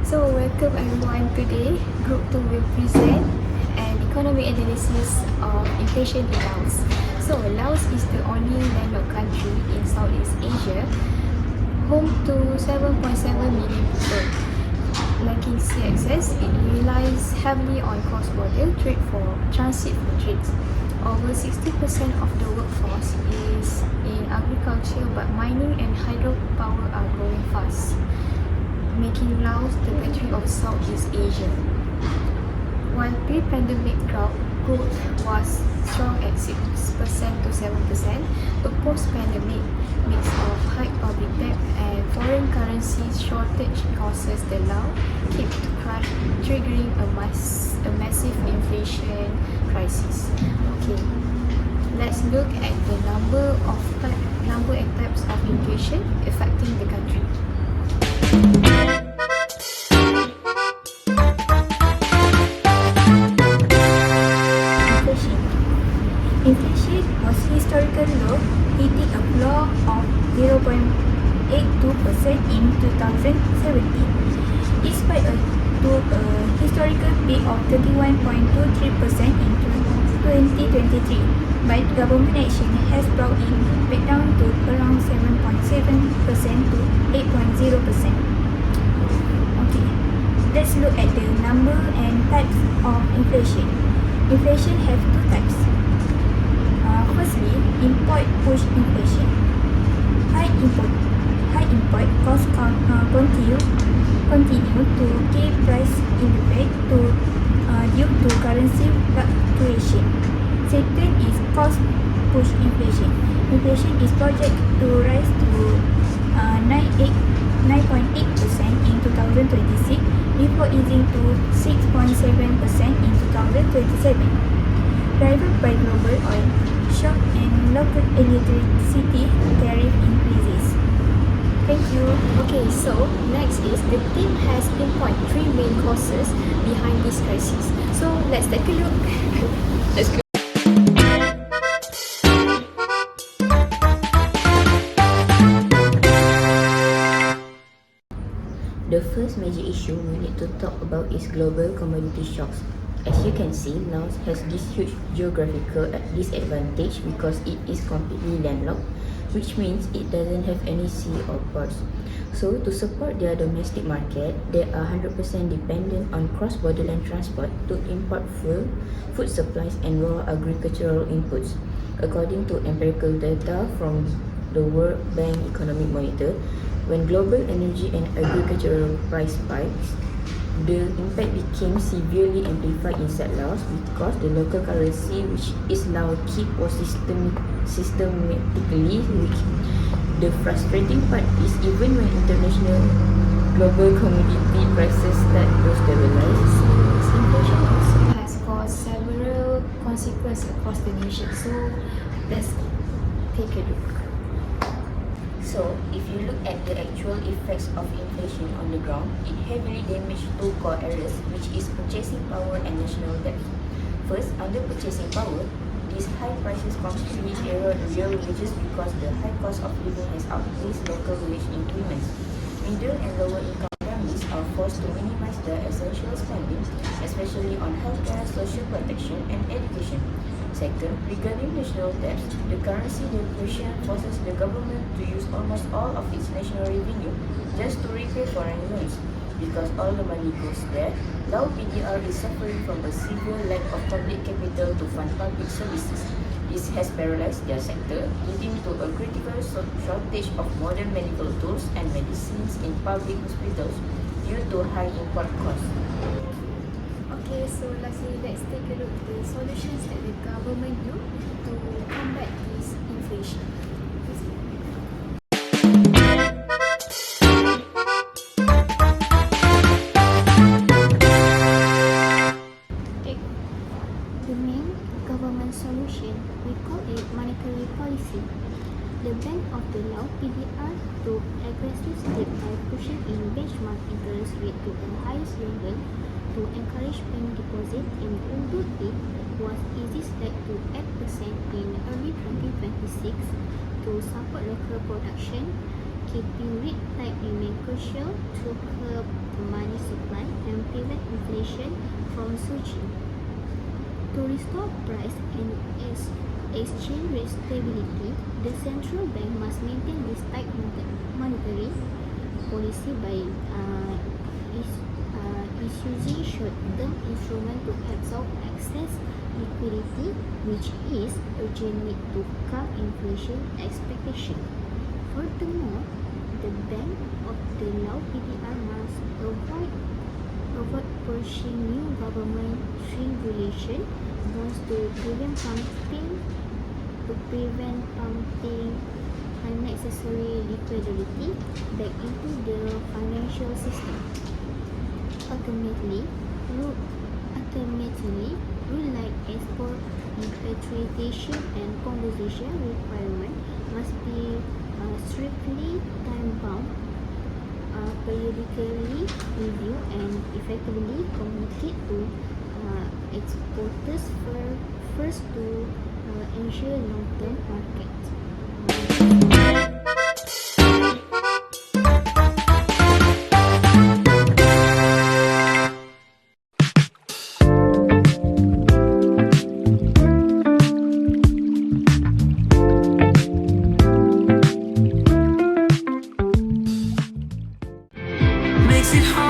So welcome everyone. Today, Group 2 will present an economic analysis of inflation in Laos. So Laos is the only landlocked country in Southeast Asia, home to 7.7 million people. Lacking sea access, it relies heavily on cross-border trade for transit for trades. Over 60% of the workforce is in agriculture, but mining and hydropower are growing fast, making Laos the battery of Southeast Asia. While pre-pandemic growth was strong at 6% to 7%, a post-pandemic mix of high public debt and foreign currency shortage causes the Lao keep to crash, triggering a massive inflation crisis. Okay, let's look at the number and types of inflation affecting the country. Inflation was historically low, hitting a floor of 0.82% in 2017. Despite a historical peak of 31.23% in 2023, but government action has brought it back down to around 7.7% to 8.0%. Okay, let's look at the number and types of inflation. Inflation have two types. Firstly, import push inflation. High import costs continue to keep price elevated due to currency fluctuation. Second is cost push inflation. Inflation is projected to rise to 9.8% in 2026 before easing to 6.7% in 2027. Driven by global oil shock and local electricity tariff increases. Thank you. Okay, so next is the team has pinpointed three main causes behind this crisis. So let's take a look. Let's go. The first major issue we need to talk about is global commodity shocks. As you can see, Laos has this huge geographical disadvantage because it is completely landlocked, which means it doesn't have any sea or ports. So to support their domestic market, they are 100% dependent on cross-border land transport to import fuel, food supplies and raw agricultural inputs. According to empirical data from the World Bank Economic Monitor, when global energy and agricultural price spikes, the impact became severely amplified inside Laos because the local currency, which is Lao Kip, was systematically weak. The frustrating part is even when international global commodity prices start to stabilize, Inflation also has caused several consequences across the nation. So let's take a look. So, if you look at the actual effects of inflation on the ground, it heavily damaged two core areas, which is purchasing power and national debt. First, under purchasing power, these high prices constantly erode real wages because the high cost of living has outpaced local wage increments. Middle and lower income families are forced to minimize their essential spending, especially on healthcare, social protection, and education. Second, regarding national debt, the currency depreciation forces the government to use almost all of its national revenue just to repay foreign loans. Because all the money goes there, Lao PDR is suffering from a severe lack of public capital to fund public services. This has paralyzed their sector, leading to a critical shortage of modern medical tools and medicines in public hospitals due to high import costs. Okay, so lastly, let's take a look at the solutions that the government do to combat this inflation. The main government solution, we call it monetary policy. The Bank of the Laos PDR took aggressive steps by pushing in benchmark interest rate to the highest level to encourage bank deposit, and although it was easy set to 8% in early 2026 to support local production, keeping rate tight remains crucial to curb the money supply. position from Suchi. To restore price and exchange rate stability, the central bank must maintain this tight monetary policy by issuing short-term instruments to absorb excess liquidity, which is urgent need to curb inflation expectation. Furthermore, the Bank of the Laos PDR must avoid pushing new government shrinkflation bonds to prevent pumping unnecessary liquidity back into the financial system. Ultimately, rule like export repatriation and compensation requirement must be strictly time-bound, periodically reviewed, and effectively communicated to exporters first to ensure long-term market. Makes it hard